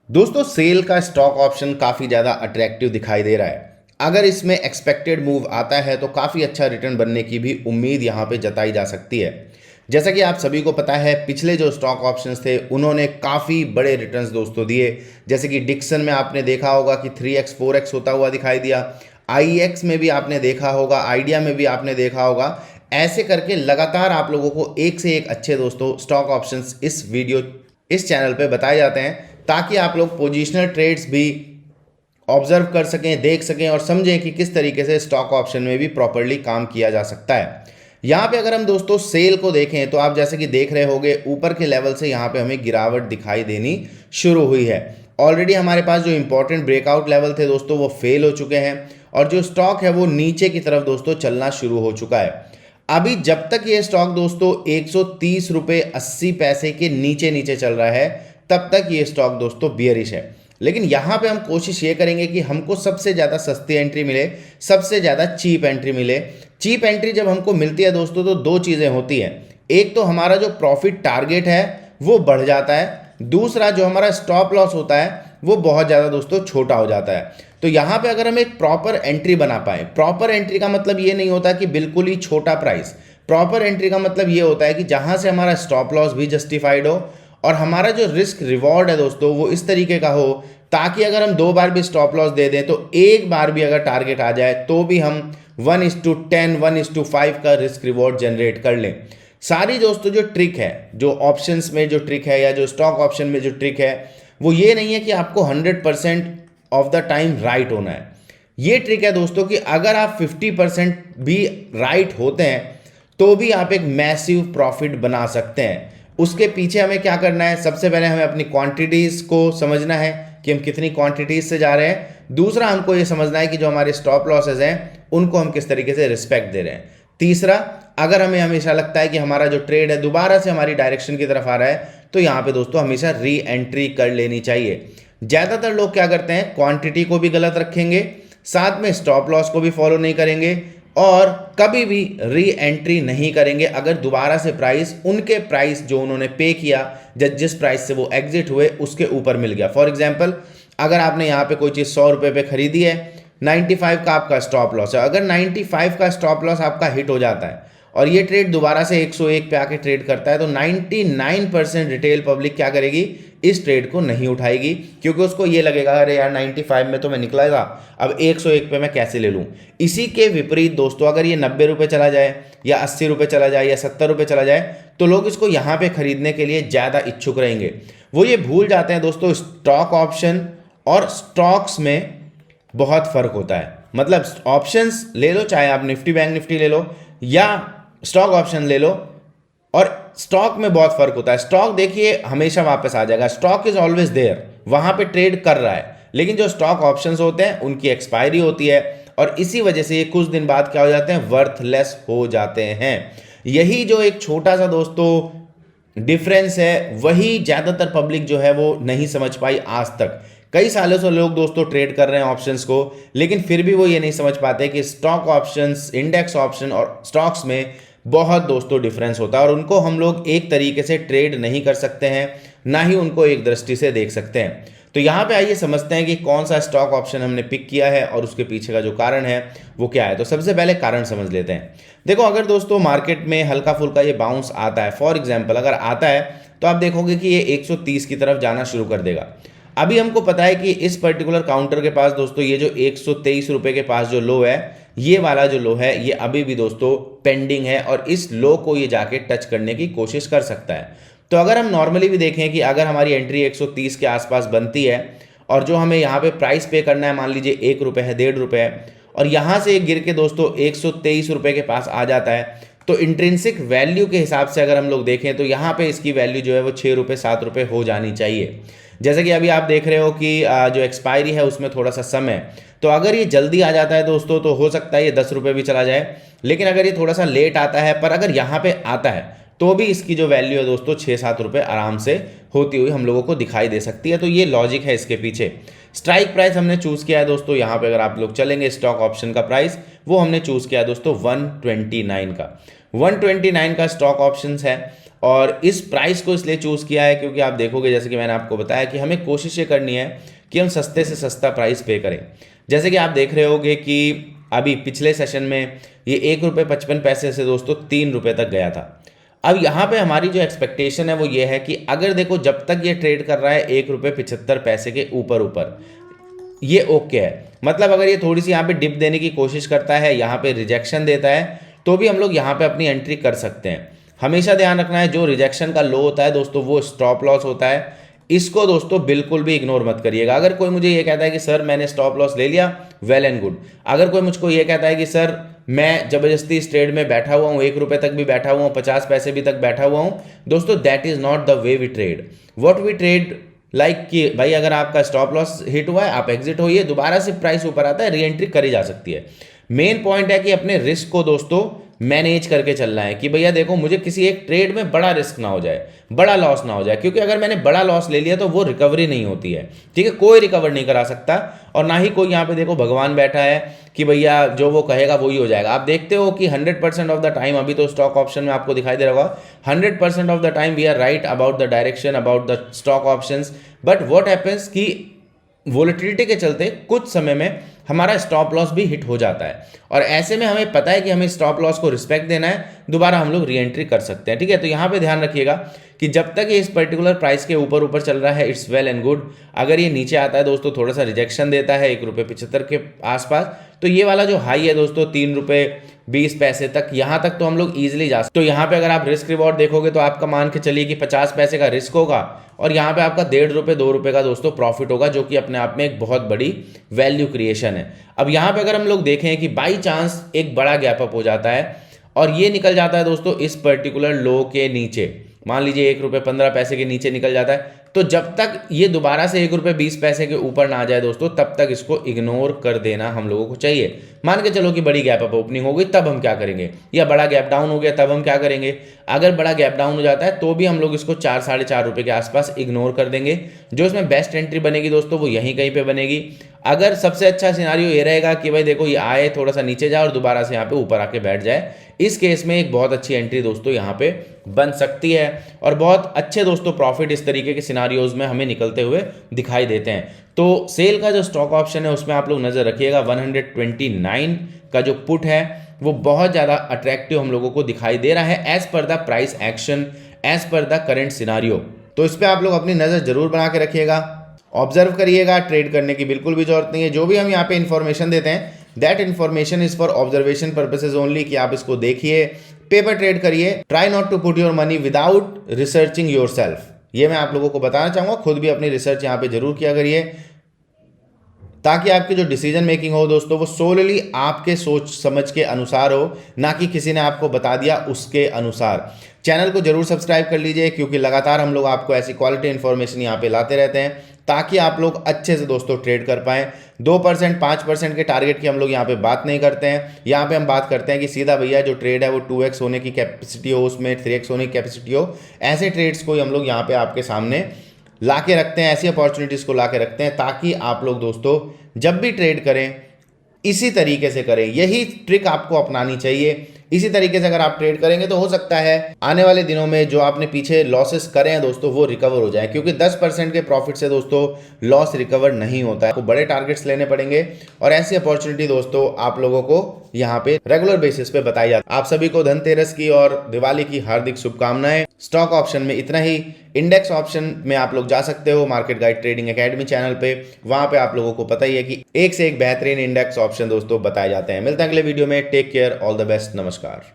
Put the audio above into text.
दोस्तों सेल का stock option काफ़ी ज़्यादा अट्रैक्टिव दिखाई दे रहा है। अगर इसमें एक्सपेक्टेड मूव आता है तो काफ़ी अच्छा रिटर्न बनने की भी उम्मीद यहाँ पे जताई जा सकती है। जैसा कि आप सभी को पता है, पिछले जो स्टॉक ऑप्शंस थे उन्होंने काफ़ी बड़े रिटर्न्स दोस्तों दिए। जैसे कि डिक्सन में आपने देखा होगा कि 3x 4x होता हुआ दिखाई दिया। IEX में भी आपने देखा होगा, आइडिया में भी आपने देखा होगा। ऐसे करके लगातार आप लोगों को एक से एक अच्छे दोस्तों स्टॉक ऑप्शंस इस चैनल पे बताए जाते हैं, ताकि आप लोग पोजिशनल ट्रेड्स भी ऑब्जर्व कर सकें, देख सकें और समझें कि किस तरीके से स्टॉक ऑप्शन में भी प्रॉपरली काम किया जा सकता है। यहाँ पे अगर हम दोस्तों सेल को देखें तो आप जैसे कि देख रहे होंगे, ऊपर के लेवल से यहाँ पे हमें गिरावट दिखाई देनी शुरू हुई है। ऑलरेडी हमारे पास जो इंपॉर्टेंट ब्रेकआउट लेवल थे दोस्तों वो फेल हो चुके हैं और जो स्टॉक है वो नीचे की तरफ दोस्तों चलना शुरू हो चुका है। अभी जब तक ये स्टॉक दोस्तों 130 रुपये 80 पैसे के नीचे नीचे चल रहा है, तब तक ये स्टॉक दोस्तों बियरिश है। लेकिन यहाँ पे हम कोशिश ये करेंगे कि हमको सबसे ज़्यादा सस्ती एंट्री मिले, सबसे ज़्यादा चीप एंट्री मिले। चीप एंट्री जब हमको मिलती है दोस्तों तो दो चीज़ें होती हैं। एक तो हमारा जो प्रॉफिट टारगेट है वो बढ़ जाता है, दूसरा जो हमारा स्टॉप लॉस होता है वो बहुत ज़्यादा दोस्तों छोटा हो जाता है। तो यहाँ पे अगर हम एक प्रॉपर एंट्री बना पाए, प्रॉपर एंट्री का मतलब ये नहीं होता कि बिल्कुल ही छोटा प्राइस। प्रॉपर एंट्री का मतलब ये होता है कि जहाँ से हमारा स्टॉप लॉस भी जस्टिफाइड हो और हमारा जो रिस्क रिवॉर्ड है दोस्तों वो इस तरीके का हो, ताकि अगर हम 2 बार भी स्टॉप लॉस दे दें तो एक बार भी अगर टारगेट आ जाए तो भी हम 1:10 1:5 का रिस्क रिवॉर्ड जनरेट कर लें। सारी दोस्तों जो ट्रिक है, जो ऑप्शंस में जो ट्रिक है या जो स्टॉक ऑप्शन में जो ट्रिक है, वो ये नहीं है कि आपको 100% ऑफ द टाइम राइट होना है। ये ट्रिक है दोस्तों कि अगर आप 50% भी राइट होते हैं तो भी आप एक मैसिव प्रॉफिट बना सकते हैं। उसके पीछे हमें क्या करना है? सबसे पहले हमें अपनी क्वांटिटीज़ को समझना है कि हम कितनी क्वांटिटीज से जा रहे हैं। दूसरा, हमको ये समझना है कि जो हमारे स्टॉप लॉसेज हैं उनको हम किस तरीके से रिस्पेक्ट दे रहे हैं। तीसरा, अगर हमें हमेशा लगता है कि हमारा जो ट्रेड है दोबारा से हमारी डायरेक्शन की तरफ आ रहा है, तो यहाँ पे दोस्तों हमेशा री एंट्री कर लेनी चाहिए। ज़्यादातर लोग क्या करते हैं, क्वांटिटी को भी गलत रखेंगे, साथ में स्टॉप लॉस को भी फॉलो नहीं करेंगे और कभी भी री एंट्री नहीं करेंगे अगर दोबारा से प्राइस उनके प्राइस जो उन्होंने पे किया, जिस प्राइस से वो एग्जिट हुए उसके ऊपर मिल गया। फॉर एग्जांपल, अगर आपने यहाँ पे कोई चीज़ 100 रुपये पे खरीदी है, 95 का आपका स्टॉप लॉस है। अगर 95 का स्टॉप लॉस आपका हिट हो जाता है और ये ट्रेड दोबारा से 101 पे आके ट्रेड करता है, तो 99% रिटेल पब्लिक क्या करेगी? इस ट्रेड को नहीं उठाएगी, क्योंकि उसको ये लगेगा अरे यार 95 में तो मैं निकला था, अब 101 पे मैं कैसे ले लूँ। इसी के विपरीत दोस्तों, अगर ये 90 रुपये चला जाए या 80 रुपये चला जाए या 70 रुपये चला जाए, तो लोग इसको यहाँ पे खरीदने के लिए ज़्यादा इच्छुक रहेंगे। वो ये भूल जाते हैं दोस्तों, स्टॉक ऑप्शन और स्टॉक्स में बहुत फ़र्क होता है। मतलब ऑप्शंस ले लो, चाहे आप निफ्टी बैंक निफ्टी ले लो या स्टॉक ऑप्शन ले लो, और स्टॉक में बहुत फर्क होता है। स्टॉक देखिए हमेशा वापस आ जाएगा, स्टॉक इज ऑलवेज देयर, वहां पे ट्रेड कर रहा है। लेकिन जो स्टॉक ऑप्शंस होते हैं उनकी एक्सपायरी होती है और इसी वजह से ये कुछ दिन बाद क्या हो जाते हैं? वर्थलेस हो जाते हैं। यही जो एक छोटा सा दोस्तों डिफरेंस है, वही ज़्यादातर पब्लिक जो है वो नहीं समझ पाई आज तक। कई सालों से लोग दोस्तों ट्रेड कर रहे हैं ऑप्शंस को, लेकिन फिर भी वो ये नहीं समझ पाते कि स्टॉक ऑप्शंस, इंडेक्स ऑप्शन और स्टॉक्स में बहुत दोस्तों डिफरेंस होता है और उनको हम लोग एक तरीके से ट्रेड नहीं कर सकते हैं, ना ही उनको एक दृष्टि से देख सकते हैं। तो यहाँ पे आइए समझते हैं कि कौन सा स्टॉक ऑप्शन हमने पिक किया है और उसके पीछे का जो कारण है वो क्या है। तो सबसे पहले कारण समझ लेते हैं। देखो, अगर दोस्तों मार्केट में हल्का फुल्का ये बाउंस आता है, फॉर एग्जाम्पल अगर आता है, तो आप देखोगे कि ये 130 की तरफ जाना शुरू कर देगा। अभी हमको पता है कि इस पर्टिकुलर काउंटर के पास दोस्तों ये जो 123 रुपये के पास जो लो है, ये वाला जो लो है, ये अभी भी दोस्तों पेंडिंग है और इस लो को ये जाके टच करने की कोशिश कर सकता है। तो अगर हम नॉर्मली भी देखें कि अगर हमारी एंट्री 130 के आसपास बनती है और जो हमें यहाँ पे प्राइस पे करना है, मान लीजिए 1 रुपये है, 1.5 रुपये है, और यहाँ से गिर के दोस्तों 123 रुपये के पास आ जाता है, तो इंट्रिंसिक वैल्यू के हिसाब से अगर हम लोग देखें तो यहाँ पे इसकी वैल्यू जो है वो 6 रुपये 7 रुपये हो जानी चाहिए। जैसे कि अभी आप देख रहे हो कि जो एक्सपायरी है उसमें थोड़ा सा समय, तो अगर ये जल्दी आ जाता है दोस्तों तो हो सकता है ये 10 रुपये भी चला जाए। लेकिन अगर ये थोड़ा सा लेट आता है, पर अगर यहाँ पे आता है, तो भी इसकी जो वैल्यू है दोस्तों 6-7 रुपये आराम से होती हुई हम लोगों को दिखाई दे सकती है। तो ये लॉजिक है इसके पीछे। स्ट्राइक प्राइस हमने चूज़ किया है दोस्तों, यहाँ पे अगर आप लोग चलेंगे स्टॉक ऑप्शन का प्राइस वो हमने चूज़ किया है दोस्तों 129 का। 129 का स्टॉक ऑप्शंस है। और इस प्राइस को इसलिए चूज़ किया है क्योंकि आप देखोगे, जैसे कि मैंने आपको बताया, कि हमें कोशिश ये करनी है कि हम सस्ते से सस्ता प्राइस पे करें। जैसे कि आप देख रहे होगे कि अभी पिछले सेशन में ये ₹1.55 से दोस्तों ₹3 तक गया था। अब यहाँ पे हमारी जो एक्सपेक्टेशन है वो ये है कि अगर देखो जब तक ये ट्रेड कर रहा है ₹1.75 के ऊपर ऊपर, ये ओके है। मतलब अगर ये थोड़ी सी यहाँ पे डिप देने की कोशिश करता है, यहाँ पे रिजेक्शन देता है, तो भी हम लोग यहाँ पे अपनी एंट्री कर सकते हैं। हमेशा ध्यान रखना है, जो रिजेक्शन का लो होता है दोस्तों वो स्टॉप लॉस होता है। इसको दोस्तों बिल्कुल भी इग्नोर मत करिएगा। अगर कोई मुझे ये कहता है कि सर मैंने स्टॉप लॉस ले लिया, वेल एंड गुड। अगर कोई मुझको ये कहता है कि सर मैं जबरदस्ती इस ट्रेड में बैठा हुआ हूँ, ₹1 तक भी बैठा हुआ हूँ, 50 पैसे भी तक बैठा हुआ हूँ, दोस्तों that is not the way we trade. What we trade like कि भाई अगर आपका स्टॉप लॉस हिट हुआ है, आप एग्जिट होइए, दोबारा से प्राइस ऊपर आता है, री एंट्री करी जा सकती है। मेन पॉइंट है कि अपने रिस्क को दोस्तों मैनेज करके चलना है कि भैया देखो मुझे किसी एक ट्रेड में बड़ा रिस्क ना हो जाए, बड़ा लॉस ना हो जाए, क्योंकि अगर मैंने बड़ा लॉस ले लिया तो वो रिकवरी नहीं होती है। ठीक है, कोई रिकवर नहीं करा सकता, और ना ही कोई यहाँ पे देखो भगवान बैठा है कि भैया जो वो कहेगा वही हो जाएगा। आप देखते हो कि 100% ऑफ द टाइम, अभी तो स्टॉक ऑप्शन में आपको दिखाई दे रहा होगा, 100% of the time we are right about the direction, about the stock options. But what happens कि वोलेटिलिटी के चलते कुछ समय में हमारा स्टॉप लॉस भी हिट हो जाता है, और ऐसे में हमें पता है कि हमें स्टॉप लॉस को रिस्पेक्ट देना है, दोबारा हम लोग री एंट्री कर सकते हैं। ठीक है, तो यहाँ पे ध्यान रखिएगा कि जब तक ये इस पर्टिकुलर प्राइस के ऊपर ऊपर चल रहा है, इट्स वेल एंड गुड। अगर ये नीचे आता है दोस्तों, थोड़ा सा रिजेक्शन देता है ₹1.75 के आसपास, तो ये वाला जो हाई है दोस्तों ₹3.20 तक, यहाँ तक तो हम लोग ईजिली जा सकते। तो यहाँ पे अगर आप रिस्क रिवॉर्ड देखोगे तो आपका मान के चलिए कि 50 पैसे का रिस्क होगा, और यहाँ पे आपका ₹1.5 ₹2 का दोस्तों प्रॉफिट होगा, जो कि अपने आप में एक बहुत बड़ी वैल्यू क्रिएशन है। अब यहाँ पे अगर हम लोग देखें कि बाई चांस एक बड़ा गैप अप हो जाता है और ये निकल जाता है दोस्तों इस पर्टिकुलर लो के नीचे, मान लीजिए ₹1.15 के नीचे निकल जाता है, तो जब तक ये दोबारा से ₹1.20 के ऊपर ना आ जाए दोस्तों, तब तक इसको इग्नोर कर देना हम लोगों को चाहिए। मान के चलो कि बड़ी गैप अप ओपनिंग हो गई, तब हम क्या करेंगे, या बड़ा गैप डाउन हो गया तब हम क्या करेंगे। अगर बड़ा गैप डाउन हो जाता है तो भी हम लोग इसको ₹4 साढ़े ₹4 के आसपास इग्नोर कर देंगे। जो इसमें बेस्ट एंट्री बनेगी दोस्तों वो यहीं कहीं पे बनेगी। अगर सबसे अच्छा सिनारियो ये रहेगा कि भाई देखो ये आए, थोड़ा सा नीचे जाए और दोबारा से यहाँ पे ऊपर आके बैठ जाए, इस केस में एक बहुत अच्छी एंट्री दोस्तों यहाँ पे बन सकती है, और बहुत अच्छे दोस्तों प्रॉफिट इस तरीके के सिनारियोज में हमें निकलते हुए दिखाई देते हैं। तो सेल का जो स्टॉक ऑप्शन है उसमें आप लोग नजर रखिएगा, 129 का जो पुट है वो बहुत ज़्यादा अट्रैक्टिव हम लोगों को दिखाई दे रहा है, as per the price action, as per the current scenario. तो इस पर आप लोग अपनी नज़र जरूर बना के रखिएगा, ऑब्जर्व करिएगा। ट्रेड करने की बिल्कुल भी जरूरत नहीं है। जो भी हम यहाँ पे इन्फॉर्मेशन देते हैं, that information is for observation purposes only, कि आप इसको देखिए, पेपर ट्रेड करिए। Try not to put your money without researching your self, ये मैं आप लोगों को बताना चाहूँगा। खुद भी अपनी रिसर्च यहाँ पे जरूर किया करिए, ताकि आपकी जो डिसीजन मेकिंग हो दोस्तों वो सोलली आपके सोच समझ के अनुसार हो, ना कि किसी ने आपको बता दिया उसके अनुसार। चैनल को जरूर सब्सक्राइब कर लीजिए, क्योंकि लगातार हम लोग आपको ऐसी क्वालिटी इन्फॉर्मेशन यहाँ पे लाते रहते हैं, ताकि आप लोग अच्छे से दोस्तों ट्रेड कर पाएं। 2% 5% के टारगेट की हम लोग यहाँ पे बात नहीं करते हैं। यहाँ पे हम बात करते हैं कि सीधा भैया जो ट्रेड है वो 2x होने की कैपेसिटी हो, उसमें 3x होने की कैपेसिटी हो, ऐसे ट्रेड्स को हम लोग यहाँ पे आपके सामने ला के रखते हैं, ऐसी अपॉर्चुनिटीज़ को ला के रखते हैं, ताकि आप लोग दोस्तों जब भी ट्रेड करें इसी तरीके से करें। यही ट्रिक आपको अपनानी चाहिए। इसी तरीके से अगर आप ट्रेड करेंगे तो हो सकता है आने वाले दिनों में जो आपने पीछे लॉसेस करे हैं दोस्तों वो रिकवर हो जाए, क्योंकि 10% के प्रॉफिट से दोस्तों लॉस रिकवर नहीं होता है। आपको बड़े टारगेट्स लेने पड़ेंगे, और ऐसी अपॉर्चुनिटी दोस्तों आप लोगों को यहाँ पे रेगुलर बेसिस पे बताई जाती है। आप सभी को धनतेरस की और दिवाली की हार्दिक शुभकामनाएं। स्टॉक ऑप्शन में इतना ही। इंडेक्स ऑप्शन में आप लोग जा सकते हो market guide trading academy channel पे, वहां पे आप लोगों को पता ही है कि एक से एक बेहतरीन इंडेक्स ऑप्शन दोस्तों बताए जाते हैं। मिलते हैं अगले वीडियो में। Take care, all the best, नमस्कार।